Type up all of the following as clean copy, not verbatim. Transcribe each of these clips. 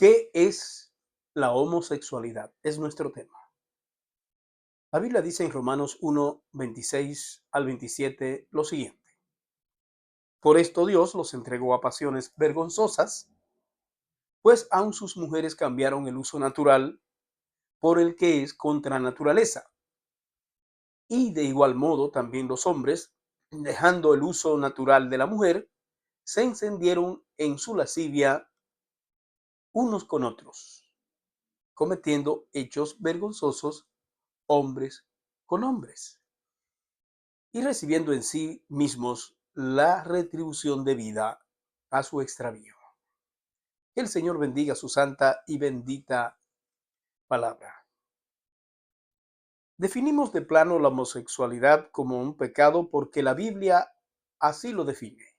¿Qué es la homosexualidad? Es nuestro tema. La Biblia dice en Romanos 1, 26 al 27 lo siguiente. Por esto Dios los entregó a pasiones vergonzosas, pues aun sus mujeres cambiaron el uso natural por el que es contra naturaleza. Y de igual modo también los hombres, dejando el uso natural de la mujer, se encendieron en su lascivia unos con otros, cometiendo hechos vergonzosos hombres con hombres, y recibiendo en sí mismos la retribución debida a su extravío. Que el Señor bendiga su santa y bendita palabra. Definimos de plano la homosexualidad como un pecado porque la Biblia así lo define.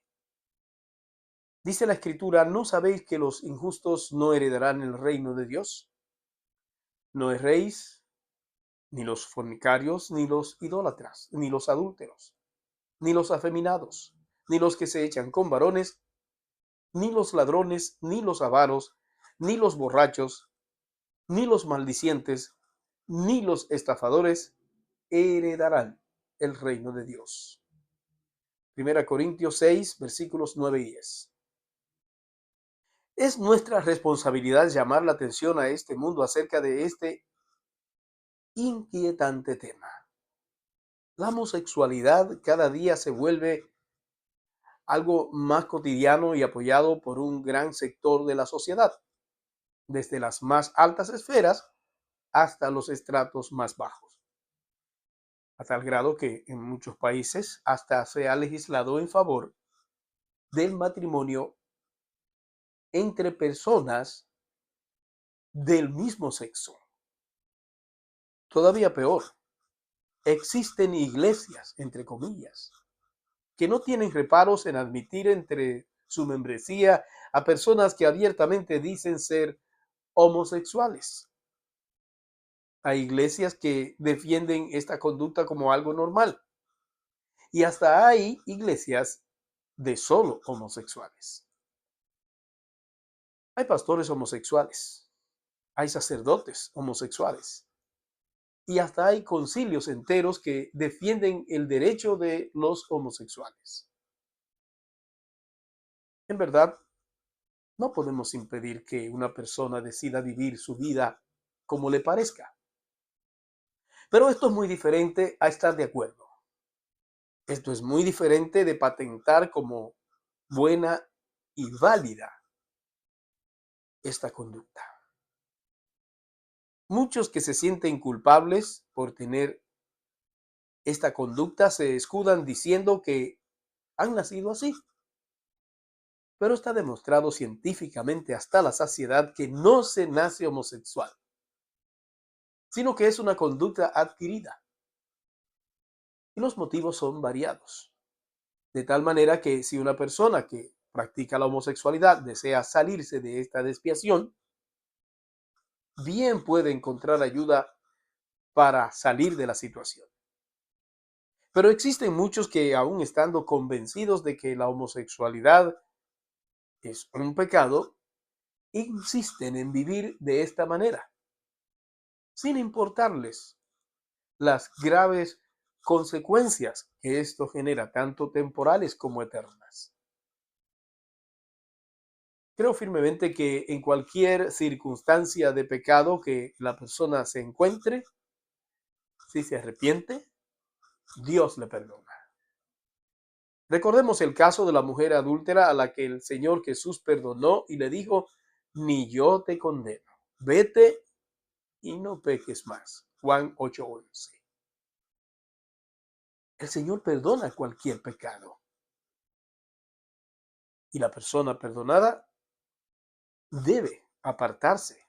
Dice la Escritura, ¿no sabéis que los injustos no heredarán el reino de Dios? No erréis, ni los fornicarios, ni los idólatras, ni los adúlteros, ni los afeminados, ni los que se echan con varones, ni los ladrones, ni los avaros, ni los borrachos, ni los maldicientes, ni los estafadores heredarán el reino de Dios. Primera Corintios 6, versículos 9 y 10. Es nuestra responsabilidad llamar la atención a este mundo acerca de este inquietante tema. La homosexualidad cada día se vuelve algo más cotidiano y apoyado por un gran sector de la sociedad, desde las más altas esferas hasta los estratos más bajos, a tal grado que en muchos países hasta se ha legislado en favor del matrimonio entre personas del mismo sexo. Todavía peor, existen iglesias, entre comillas, que no tienen reparos en admitir entre su membresía a personas que abiertamente dicen ser homosexuales. Hay iglesias que defienden esta conducta como algo normal. Y hasta hay iglesias de solo homosexuales. Hay pastores homosexuales, hay sacerdotes homosexuales y hasta hay concilios enteros que defienden el derecho de los homosexuales. En verdad, no podemos impedir que una persona decida vivir su vida como le parezca. Pero esto es muy diferente a estar de acuerdo. Esto es muy diferente de patentar como buena y válida esta conducta. Muchos que se sienten culpables por tener esta conducta se escudan diciendo que han nacido así. Pero está demostrado científicamente hasta la saciedad que no se nace homosexual, sino que es una conducta adquirida. Y los motivos son variados. De tal manera que si una persona que practica la homosexualidad desea salirse de esta desviación, bien puede encontrar ayuda para salir de la situación. Pero existen muchos que, aún estando convencidos de que la homosexualidad es un pecado, insisten en vivir de esta manera, sin importarles las graves consecuencias que esto genera, tanto temporales como eternas. Creo firmemente que en cualquier circunstancia de pecado que la persona se encuentre, si se arrepiente, Dios le perdona. Recordemos el caso de la mujer adúltera a la que el Señor Jesús perdonó y le dijo, ni yo te condeno, vete y no peques más. Juan 8:11. El Señor perdona cualquier pecado y la persona perdonada debe apartarse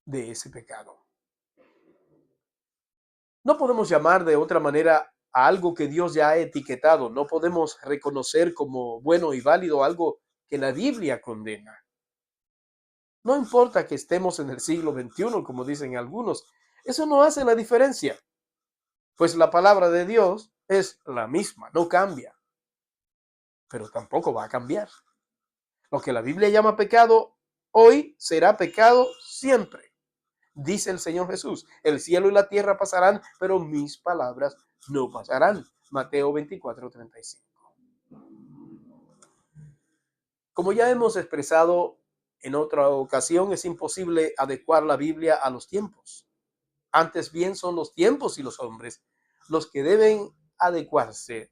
de ese pecado. No podemos llamar de otra manera a algo que Dios ya ha etiquetado. No podemos reconocer como bueno y válido algo que la Biblia condena. No importa que estemos en el siglo XXI, como dicen algunos, eso no hace la diferencia, pues la palabra de Dios es la misma, no cambia, pero tampoco va a cambiar. Lo que la Biblia llama pecado hoy será pecado siempre. Dice el Señor Jesús, el cielo y la tierra pasarán, pero mis palabras no pasarán. Mateo 24:35. Como ya hemos expresado en otra ocasión, es imposible adecuar la Biblia a los tiempos. Antes bien son los tiempos y los hombres los que deben adecuarse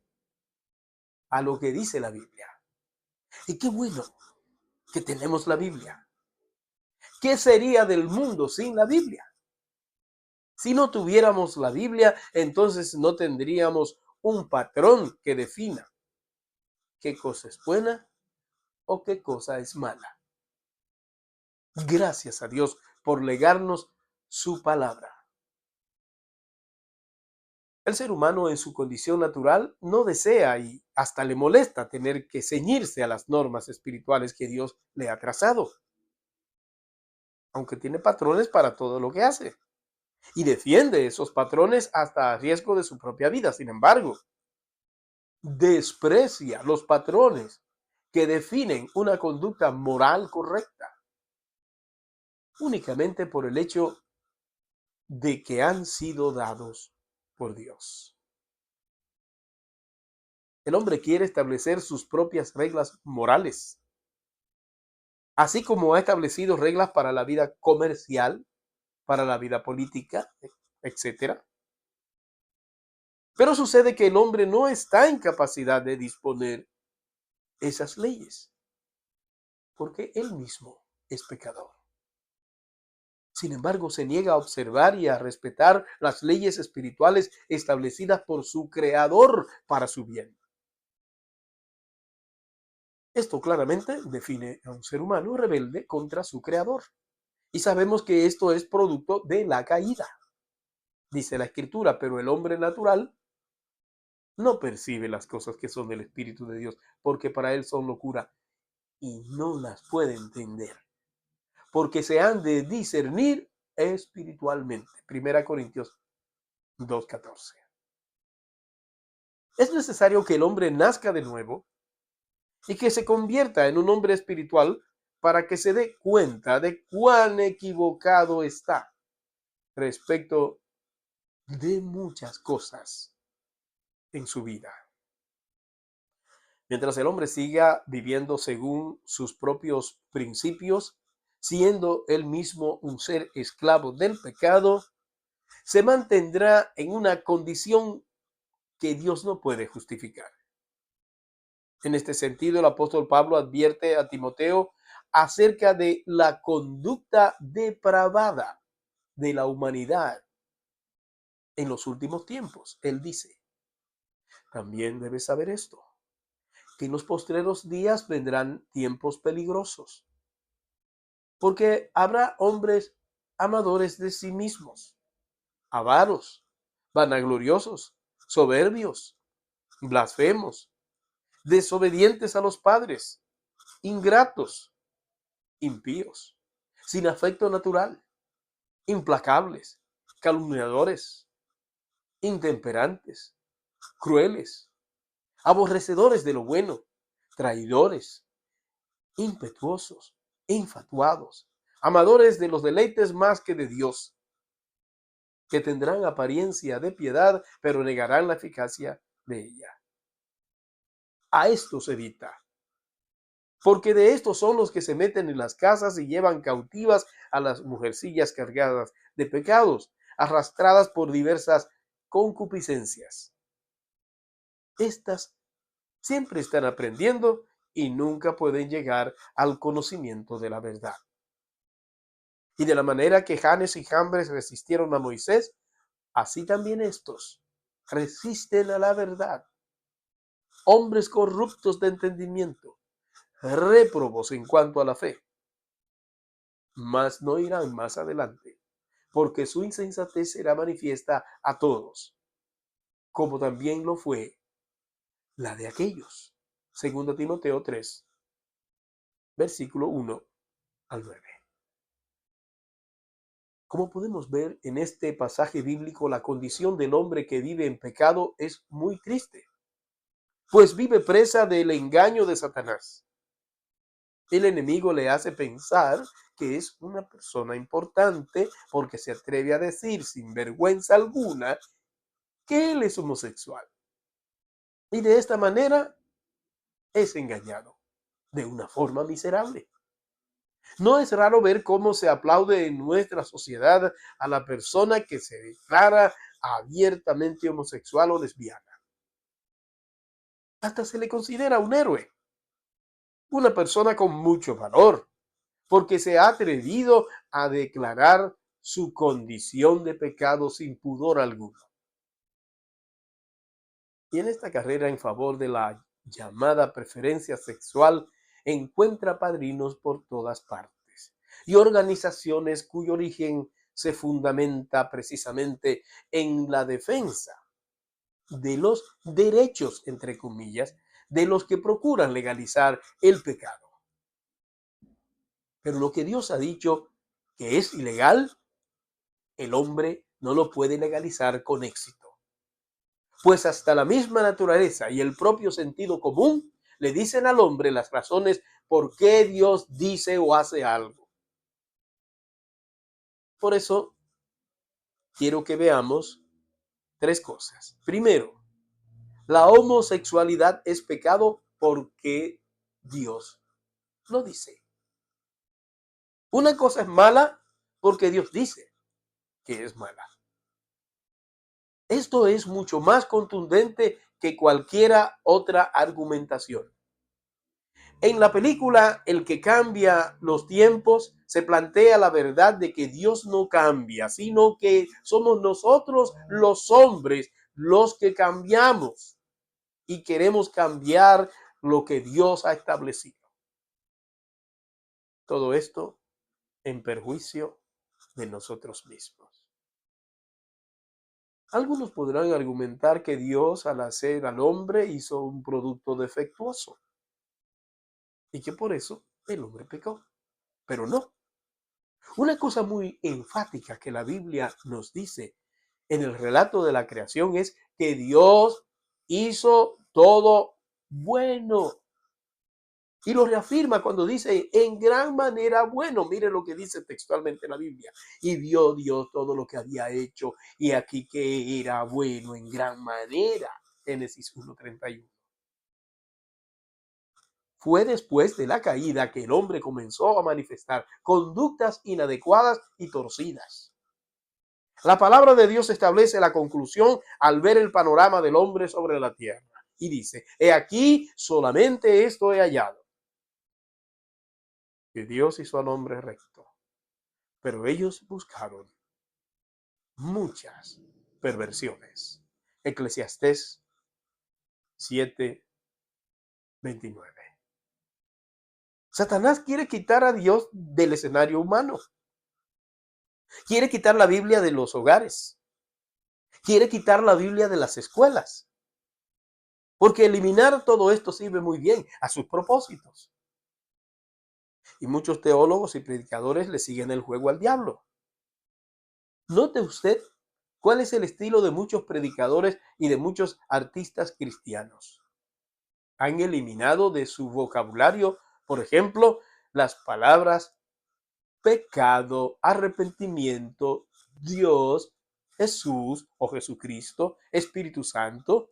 a lo que dice la Biblia. Y qué bueno que tenemos la Biblia. ¿Qué sería del mundo sin la Biblia? Si no tuviéramos la Biblia, entonces no tendríamos un patrón que defina qué cosa es buena o qué cosa es mala. Gracias a Dios por legarnos su palabra. El ser humano en su condición natural no desea y hasta le molesta tener que ceñirse a las normas espirituales que Dios le ha trazado, aunque tiene patrones para todo lo que hace y defiende esos patrones hasta a riesgo de su propia vida. Sin embargo, desprecia los patrones que definen una conducta moral correcta únicamente por el hecho de que han sido dados por Dios. El hombre quiere establecer sus propias reglas morales, así como ha establecido reglas para la vida comercial, para la vida política, etcétera. Pero sucede que el hombre no está en capacidad de disponer esas leyes, porque él mismo es pecador. Sin embargo, se niega a observar y a respetar las leyes espirituales establecidas por su creador para su bien. Esto claramente define a un ser humano rebelde contra su creador. Y sabemos que esto es producto de la caída, dice la Escritura, pero el hombre natural no percibe las cosas que son del Espíritu de Dios, porque para él son locura y no las puede entender, porque se han de discernir espiritualmente. 1 Corintios 2:14. Es necesario que el hombre nazca de nuevo y que se convierta en un hombre espiritual para que se dé cuenta de cuán equivocado está respecto de muchas cosas en su vida. Mientras el hombre siga viviendo según sus propios principios, siendo él mismo un ser esclavo del pecado, se mantendrá en una condición que Dios no puede justificar. En este sentido, el apóstol Pablo advierte a Timoteo acerca de la conducta depravada de la humanidad en los últimos tiempos. Él dice, también debes saber esto, que en los postreros días vendrán tiempos peligrosos, porque habrá hombres amadores de sí mismos, avaros, vanagloriosos, soberbios, blasfemos, desobedientes a los padres, ingratos, impíos, sin afecto natural, implacables, calumniadores, intemperantes, crueles, aborrecedores de lo bueno, traidores, impetuosos, infatuados, amadores de los deleites más que de Dios, que tendrán apariencia de piedad, pero negarán la eficacia de ella. A estos evita, porque de estos son los que se meten en las casas y llevan cautivas a las mujercillas cargadas de pecados, arrastradas por diversas concupiscencias. Estas siempre están aprendiendo y nunca pueden llegar al conocimiento de la verdad. Y de la manera que Janes y Jambres resistieron a Moisés, así también estos resisten a la verdad. Hombres corruptos de entendimiento, réprobos en cuanto a la fe, mas no irán más adelante, porque su insensatez será manifiesta a todos, como también lo fue la de aquellos. 2 Timoteo 3, versículo 1 al 9. Como podemos ver en este pasaje bíblico, la condición del hombre que vive en pecado es muy triste, pues vive presa del engaño de Satanás. El enemigo le hace pensar que es una persona importante porque se atreve a decir sin vergüenza alguna que él es homosexual. Y de esta manera es engañado de una forma miserable. No es raro ver cómo se aplaude en nuestra sociedad a la persona que se declara abiertamente homosexual o lesbiana. Hasta se le considera un héroe, una persona con mucho valor, porque se ha atrevido a declarar su condición de pecado sin pudor alguno. Y en esta carrera en favor de la llamada preferencia sexual encuentra padrinos por todas partes y organizaciones cuyo origen se fundamenta precisamente en la defensa de los derechos, entre comillas, de los que procuran legalizar el pecado. Pero lo que Dios ha dicho que es ilegal, el hombre no lo puede legalizar con éxito. Pues hasta la misma naturaleza y el propio sentido común le dicen al hombre las razones por qué Dios dice o hace algo. Por eso quiero que veamos tres cosas. Primero, la homosexualidad es pecado porque Dios lo dice. Una cosa es mala porque Dios dice que es mala. Esto es mucho más contundente que cualquiera otra argumentación. En la película El que cambia los tiempos se plantea la verdad de que Dios no cambia, sino que somos nosotros los hombres los que cambiamos y queremos cambiar lo que Dios ha establecido. Todo esto en perjuicio de nosotros mismos. Algunos podrán argumentar que Dios al hacer al hombre hizo un producto defectuoso y que por eso el hombre pecó. Pero no. Una cosa muy enfática que la Biblia nos dice en el relato de la creación es que Dios hizo todo bueno. Y lo reafirma cuando dice en gran manera bueno. Mire lo que dice textualmente la Biblia. Y vio Dios todo lo que había hecho y aquí que era bueno en gran manera. Génesis 1:31. Fue después de la caída que el hombre comenzó a manifestar conductas inadecuadas y torcidas. La palabra de Dios establece la conclusión al ver el panorama del hombre sobre la tierra. Y dice, he aquí solamente esto he hallado, que Dios hizo al hombre recto, pero ellos buscaron muchas perversiones. Eclesiastés 7:29. Satanás quiere quitar a Dios del escenario humano. Quiere quitar la Biblia de los hogares. Quiere quitar la Biblia de las escuelas. Porque eliminar todo esto sirve muy bien a sus propósitos. Y muchos teólogos y predicadores le siguen el juego al diablo. Note usted cuál es el estilo de muchos predicadores y de muchos artistas cristianos. Han eliminado de su vocabulario, por ejemplo, las palabras pecado, arrepentimiento, Dios, Jesús o Jesucristo, Espíritu Santo,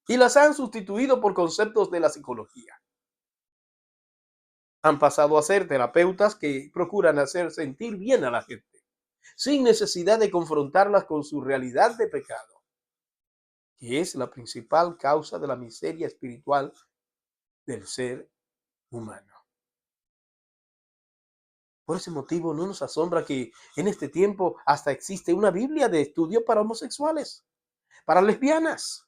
y las han sustituido por conceptos de la psicología. Han pasado a ser terapeutas que procuran hacer sentir bien a la gente, sin necesidad de confrontarlas con su realidad de pecado, que es la principal causa de la miseria espiritual del ser humano. Por ese motivo no nos asombra que en este tiempo hasta existe una Biblia de estudio para homosexuales, para lesbianas,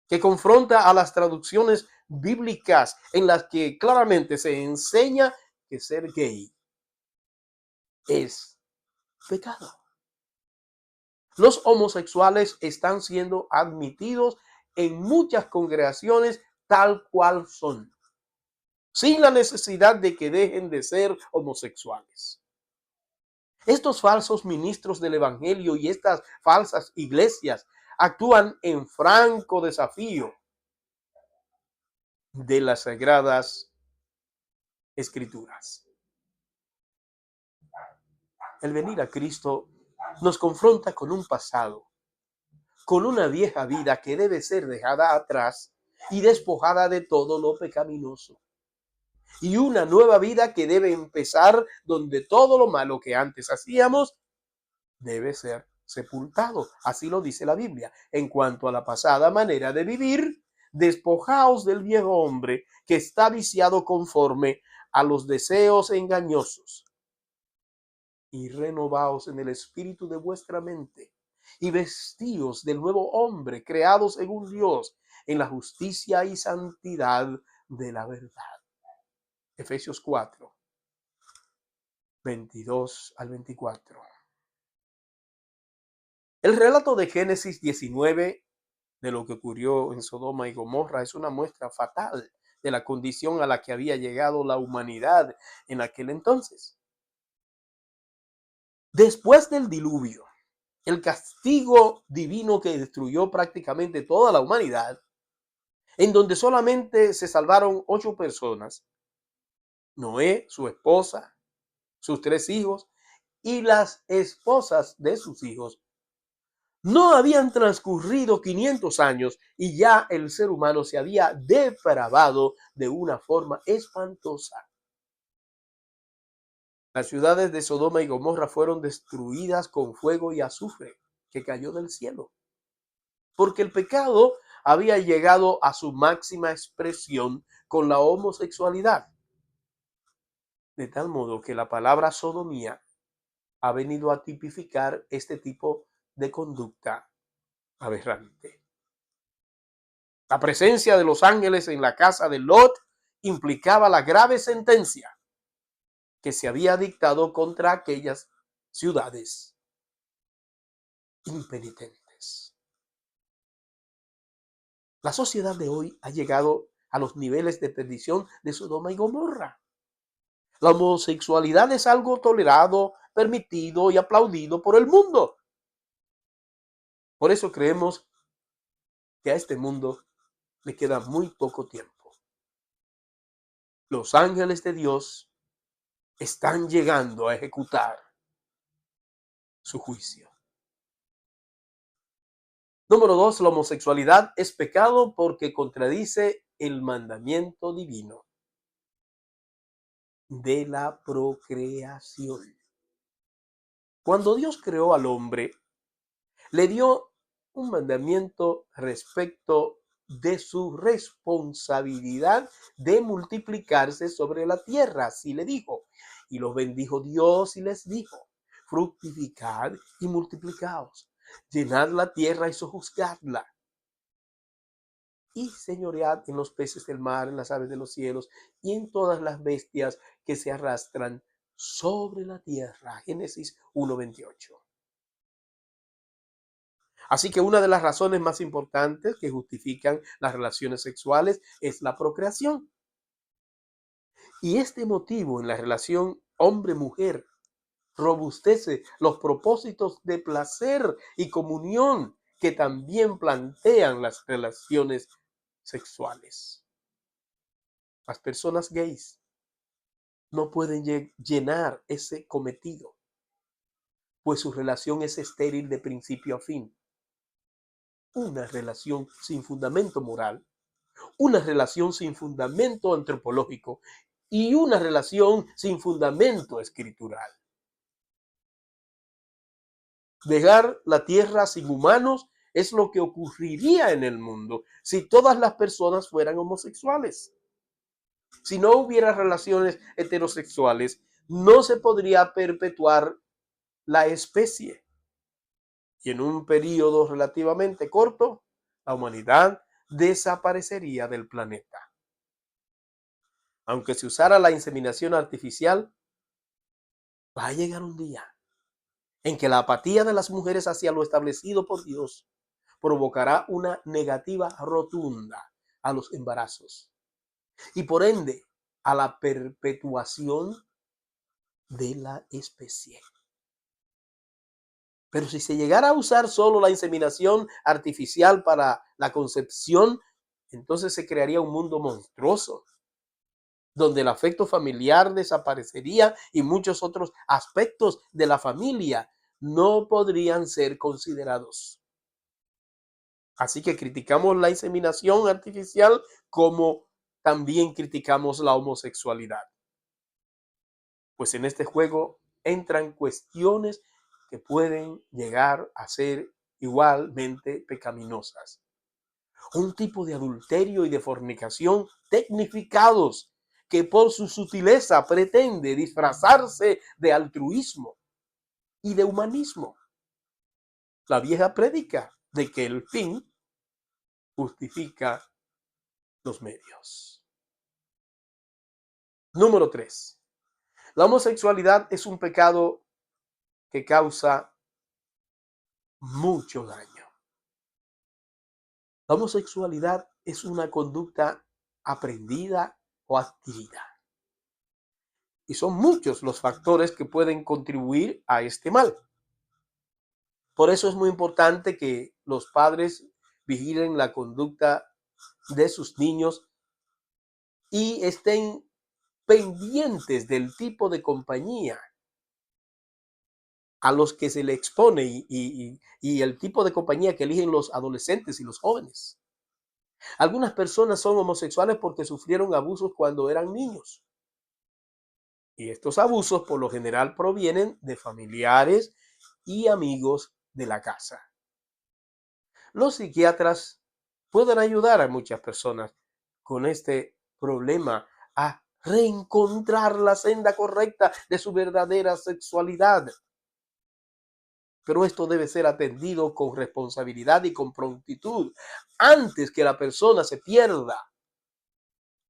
que confronta a las traducciones bíblicas en las que claramente se enseña que ser gay es pecado. Los homosexuales están siendo admitidos en muchas congregaciones tal cual son, sin la necesidad de que dejen de ser homosexuales. Estos falsos ministros del evangelio y estas falsas iglesias actúan en franco desafío de las sagradas Escrituras. El venir a Cristo nos confronta con un pasado, con una vieja vida que debe ser dejada atrás y despojada de todo lo pecaminoso. Y una nueva vida que debe empezar donde todo lo malo que antes hacíamos debe ser sepultado. Así lo dice la Biblia. En cuanto a la pasada manera de vivir, despojaos del viejo hombre que está viciado conforme a los deseos engañosos y renovaos en el espíritu de vuestra mente y vestíos del nuevo hombre creado según Dios en la justicia y santidad de la verdad. Efesios 4, 22 al 24. El relato de Génesis 19 de lo que ocurrió en Sodoma y Gomorra es una muestra fatal de la condición a la que había llegado la humanidad en aquel entonces. Después del diluvio, el castigo divino que destruyó prácticamente toda la humanidad, en donde solamente se salvaron 8 personas, Noé, su esposa, sus 3 hijos y las esposas de sus hijos. No habían transcurrido 500 años y ya el ser humano se había depravado de una forma espantosa. Las ciudades de Sodoma y Gomorra fueron destruidas con fuego y azufre que cayó del cielo, porque el pecado había llegado a su máxima expresión con la homosexualidad. De tal modo que la palabra sodomía ha venido a tipificar este tipo de conducta aberrante. La presencia de los ángeles en la casa de Lot implicaba la grave sentencia que se había dictado contra aquellas ciudades impenitentes. La sociedad de hoy ha llegado a los niveles de perdición de Sodoma y Gomorra. La homosexualidad es algo tolerado, permitido y aplaudido por el mundo. Por eso creemos que a este mundo le queda muy poco tiempo. Los ángeles de Dios están llegando a ejecutar su juicio. Número 2, la homosexualidad es pecado porque contradice el mandamiento divino de la procreación. Cuando Dios creó al hombre, le dio un mandamiento respecto de su responsabilidad de multiplicarse sobre la tierra. Así le dijo. Y los bendijo Dios y les dijo: fructificad y multiplicaos, llenad la tierra y sojuzgadla, y señoread en los peces del mar, en las aves de los cielos y en todas las bestias que se arrastran sobre la tierra. Génesis 1:28. Así que una de las razones más importantes que justifican las relaciones sexuales es la procreación. Y este motivo en la relación hombre-mujer robustece los propósitos de placer y comunión que también plantean las relaciones sexuales. Las personas gays no pueden llenar ese cometido, pues su relación es estéril de principio a fin. Una relación sin fundamento moral, una relación sin fundamento antropológico y una relación sin fundamento escritural. Dejar la tierra sin humanos es lo que ocurriría en el mundo si todas las personas fueran homosexuales. Si no hubiera relaciones heterosexuales, no se podría perpetuar la especie. Y en un periodo relativamente corto, la humanidad desaparecería del planeta. Aunque se usara la inseminación artificial, va a llegar un día en que la apatía de las mujeres hacia lo establecido por Dios provocará una negativa rotunda a los embarazos y por ende a la perpetuación de la especie. Pero si se llegara a usar solo la inseminación artificial para la concepción, entonces se crearía un mundo monstruoso donde el afecto familiar desaparecería y muchos otros aspectos de la familia no podrían ser considerados. Así que criticamos la inseminación artificial como también criticamos la homosexualidad, pues en este juego entran cuestiones que pueden llegar a ser igualmente pecaminosas. Un tipo de adulterio y de fornicación tecnificados que por su sutileza pretende disfrazarse de altruismo y de humanismo. La vieja prédica de que el fin justifica los medios. Número 3. La homosexualidad es un pecado que causa mucho daño. La homosexualidad es una conducta aprendida o adquirida. Y son muchos los factores que pueden contribuir a este mal. Por eso es muy importante que los padres vigilen la conducta de sus niños y estén pendientes del tipo de compañía a los que se le expone y el tipo de compañía que eligen los adolescentes y los jóvenes. Algunas personas son homosexuales porque sufrieron abusos cuando eran niños. Y estos abusos por lo general provienen de familiares y amigos de la casa. Los psiquiatras pueden ayudar a muchas personas con este problema a reencontrar la senda correcta de su verdadera sexualidad. Pero esto debe ser atendido con responsabilidad y con prontitud antes que la persona se pierda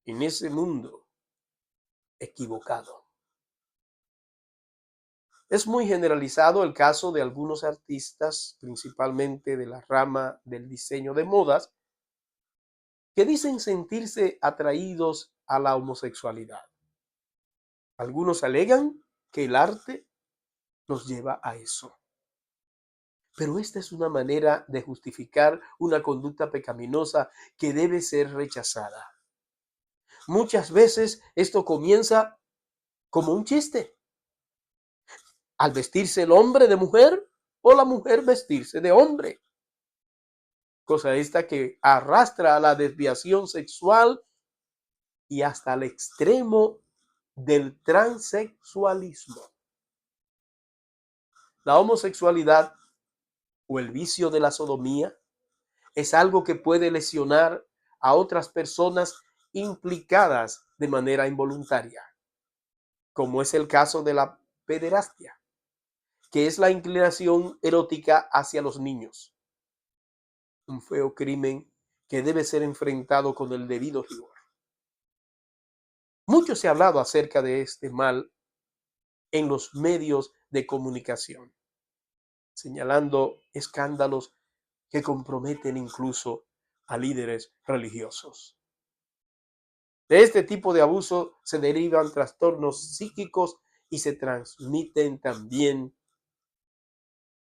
en ese mundo equivocado. Es muy generalizado el caso de algunos artistas, principalmente de la rama del diseño de modas, que dicen sentirse atraídos a la homosexualidad. Algunos alegan que el arte los lleva a eso. Pero esta es una manera de justificar una conducta pecaminosa que debe ser rechazada. Muchas veces esto comienza como un chiste. Al vestirse el hombre de mujer o la mujer vestirse de hombre. Cosa esta que arrastra a la desviación sexual y hasta el extremo del transexualismo. La homosexualidad o el vicio de la sodomía es algo que puede lesionar a otras personas implicadas de manera involuntaria, como es el caso de la pederastia, que es la inclinación erótica hacia los niños. Un feo crimen que debe ser enfrentado con el debido rigor. Mucho se ha hablado acerca de este mal en los medios de comunicación, señalando escándalos que comprometen incluso a líderes religiosos. De este tipo de abuso se derivan trastornos psíquicos y se transmiten también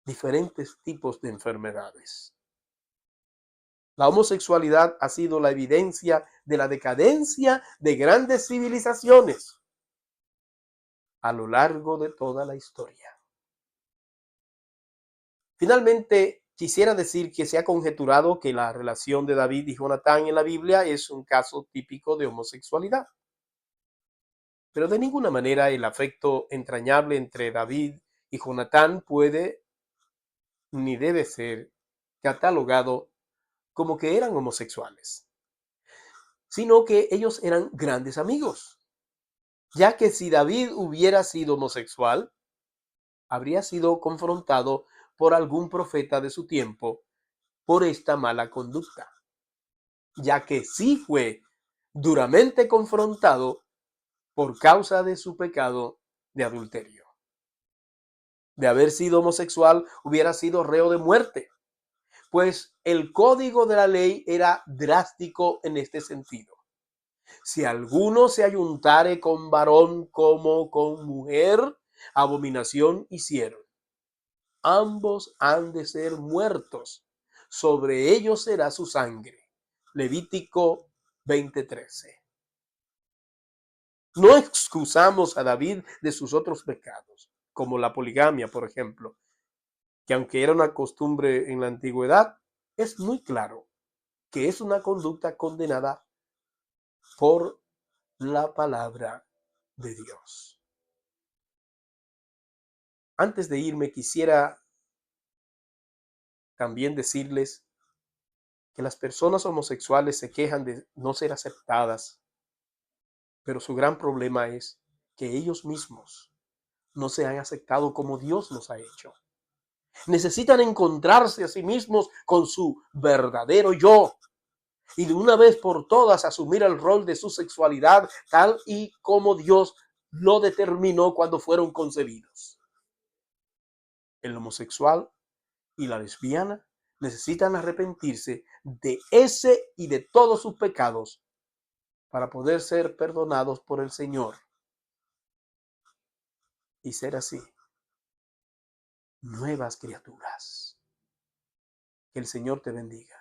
diferentes tipos de enfermedades. La homosexualidad ha sido la evidencia de la decadencia de grandes civilizaciones a lo largo de toda la historia. Finalmente, quisiera decir que se ha conjeturado que la relación de David y Jonatán en la Biblia es un caso típico de homosexualidad. Pero de ninguna manera el afecto entrañable entre David y Jonatán puede ni debe ser catalogado como que eran homosexuales, sino que ellos eran grandes amigos, ya que si David hubiera sido homosexual, habría sido confrontado por algún profeta de su tiempo por esta mala conducta, ya que sí fue duramente confrontado por causa de su pecado de adulterio. De haber sido homosexual, hubiera sido reo de muerte, pues el código de la ley era drástico en este sentido. Si alguno se ayuntare con varón como con mujer, abominación hicieron. Ambos han de ser muertos. Sobre ellos será su sangre. Levítico 20:13. No excusamos a David de sus otros pecados, como la poligamia, por ejemplo, que aunque era una costumbre en la antigüedad, es muy claro que es una conducta condenada por la palabra de Dios. Antes de irme, quisiera también decirles que las personas homosexuales se quejan de no ser aceptadas, pero su gran problema es que ellos mismos no se han aceptado como Dios los ha hecho. Necesitan encontrarse a sí mismos con su verdadero yo y de una vez por todas asumir el rol de su sexualidad tal y como Dios lo determinó cuando fueron concebidos. El homosexual y la lesbiana necesitan arrepentirse de ese y de todos sus pecados para poder ser perdonados por el Señor y ser así nuevas criaturas. Que el Señor te bendiga.